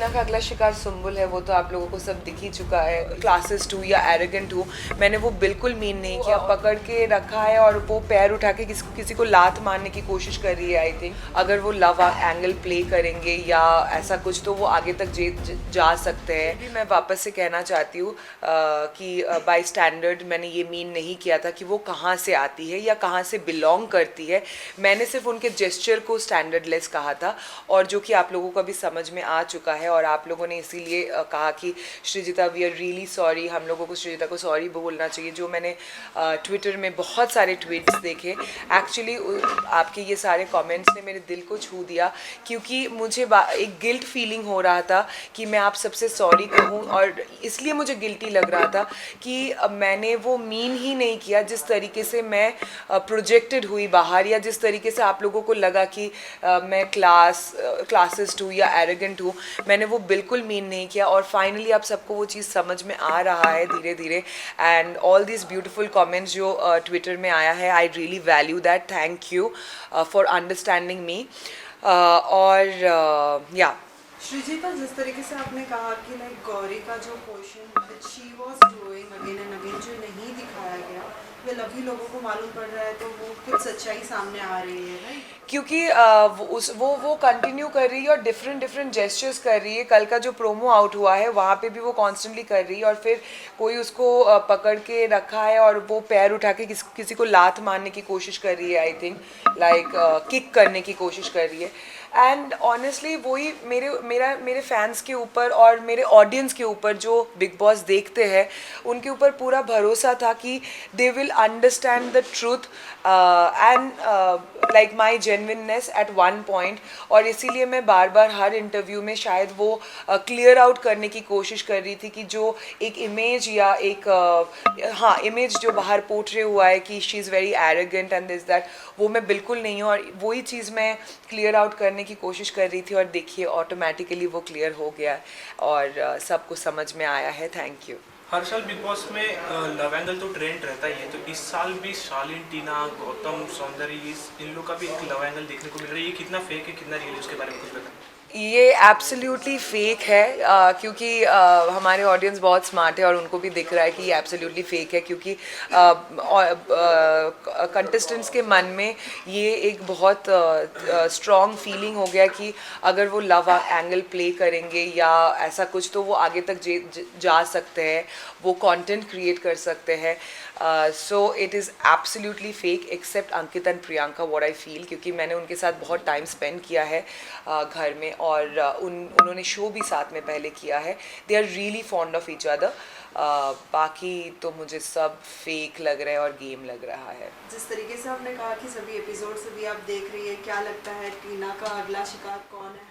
टीना का अगला शिकार सुम्बुल है, वो तो आप लोगों को सब दिख ही चुका है। क्लासेस हूँ या एरोगेंट हूँ, मैंने वो बिल्कुल मीन नहीं किया। पकड़ के रखा है और वो पैर उठा के किसी को लात मारने की कोशिश कर रही है। आई थिंक अगर वो लव एंगल प्ले करेंगे या ऐसा कुछ तो वो आगे तक जा सकते हैं। भी मैं वापस से कहना चाहती हूँ कि बाय स्टैंडर्ड मैंने ये मीन नहीं किया था कि वो कहाँ से आती है या कहाँ से बिलोंग करती है। मैंने सिर्फ उनके जेस्चर को स्टैंडर्डलेस कहा था, और जो कि आप लोगों को भी समझ में आ चुका है। और आप लोगों ने इसीलिए कहा कि Srijita we are really sorry, हम लोगों को श्रीजिता को सॉरी बोलना चाहिए। जो मैंने ट्विटर में बहुत सारे ट्वीट्स देखे, एक्चुअली आपके ये सारे कमेंट्स ने मेरे दिल को छू दिया, क्योंकि मुझे एक गिल्ट फीलिंग हो रहा था कि मैं आप सबसे सॉरी कहूँ, और इसलिए मुझे गिल्टी लग रहा था कि मैंने वो मीन ही नहीं किया। जिस तरीके से मैं प्रोजेक्टेड हुई बाहर, या जिस तरीके से आप लोगों को लगा कि मैं क्लासिस्ट हूँ या एरोगेंट हूँ, मैंने वो बिल्कुल मीन नहीं किया। और फाइनली आप सबको वो चीज़ समझ में आ रहा है धीरे धीरे। And all this beautiful comments जो ट्विटर में आया है, I really value that. Thank you for understanding me. और या श्रीजिता, जिस तरीके से आपने कहा कि लाइक गौरी का जो portion she was doing again and again जो नहीं दिखाया गया, वे अभी लोगों को मालूम पड़ रहा है, तो वो कुछ सच्चाई सामने आ रही है, राइट? क्योंकि वो कंटिन्यू कर रही है और डिफरेंट जेस्चर्स कर रही है। कल का जो प्रोमो आउट हुआ है वहाँ पे भी वो कॉन्स्टेंटली कर रही है, और फिर कोई उसको पकड़ के रखा है और वो पैर उठा के किसी को लात मारने की कोशिश कर रही है। आई थिंक लाइक किक करने की कोशिश कर रही है। एंड ऑनेस्टली वही मेरे फैंस के ऊपर और मेरे ऑडियंस के ऊपर जो बिग बॉस देखते हैं, उनके ऊपर पूरा भरोसा था कि they will understand the truth and like my genuineness at one point. और इसीलिए मैं बार बार हर इंटरव्यू में शायद वो क्लियर आउट करने की कोशिश कर रही थी कि जो एक इमेज या एक हाँ इमेज जो बाहर पोर्ट्रे हुआ है कि she is very arrogant and this that, वो मैं बिल्कुल नहीं हूँ। और वही चीज़ मैं क्लियर आउट करने की कोशिश कर रही थी, और देखिए ऑटोमेटिकली वो क्लियर हो गया और सबको समझ में आया है। Thank you. हर साल बिग बॉस में लव एंगल तो ट्रेंड रहता ही है, तो इस साल भी शालीन, टीना, गौतम, सौंदर्य, इन लोग का भी एक लव एंगल देखने को मिल रहा है। ये कितना फेक है, कितना रियल है, उसके बारे में कुछ बताएं। ये एब्सोल्युटली फेक है, क्योंकि हमारे ऑडियंस बहुत स्मार्ट है और उनको भी दिख रहा है कि ये एब्सोल्युटली फेक है। क्योंकि कंटेस्टेंट्स के मन में ये एक बहुत स्ट्रॉन्ग फीलिंग हो गया कि अगर वो लव एंगल प्ले करेंगे या ऐसा कुछ तो वो आगे तक जा सकते हैं, वो कंटेंट क्रिएट कर सकते हैं। So it is absolutely fake except Ankit and Priyanka, what I feel, क्योंकि मैंने उनके साथ बहुत टाइम स्पेंड किया है घर में, और उन्होंने शो भी साथ में पहले किया है। They are really fond of each other. बाकी तो मुझे सब फेक लग रहा है और गेम लग रहा है। जिस तरीके से आपने कहा कि सभी एपिसोड से भी आप देख रही है, क्या लगता है टीना का अगला शिकार कौन है?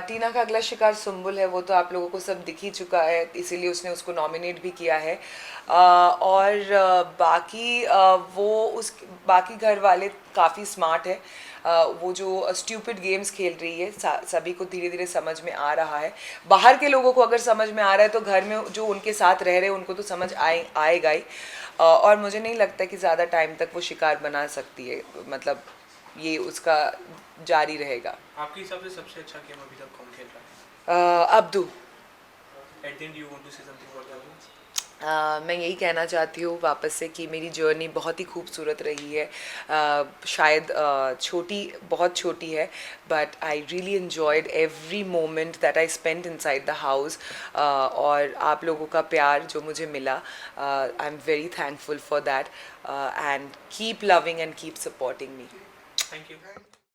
टीना का अगला शिकार सुम्बुल है, वो तो आप लोगों को सब दिख ही चुका है, इसीलिए उसने उसको नॉमिनेट भी किया है। और बाकी बाकी घर वाले काफ़ी स्मार्ट है। वो जो स्ट्यूपिड गेम्स खेल रही है, सभी को धीरे धीरे समझ में आ रहा है। बाहर के लोगों को अगर समझ में आ रहा है तो घर में जो उनके साथ रह रहे हैं उनको तो समझ आएगा ही। और मुझे नहीं लगता कि ज़्यादा टाइम तक वो शिकार बना सकती है, मतलब ये उसका जारी रहेगा। आपके हिसाब से सबसे अच्छा गेम अभी तक कौन खेल रहा है? Abdu. At the end you want to say something for the audience? मैं यही कहना चाहती हूँ वापस से कि मेरी जर्नी बहुत ही खूबसूरत रही है। शायद बहुत छोटी है, but I really enjoyed every moment that I spent inside the house. और आप लोगों का प्यार जो मुझे मिला, I am very thankful for that, and keep loving and keep supporting me. Thank you.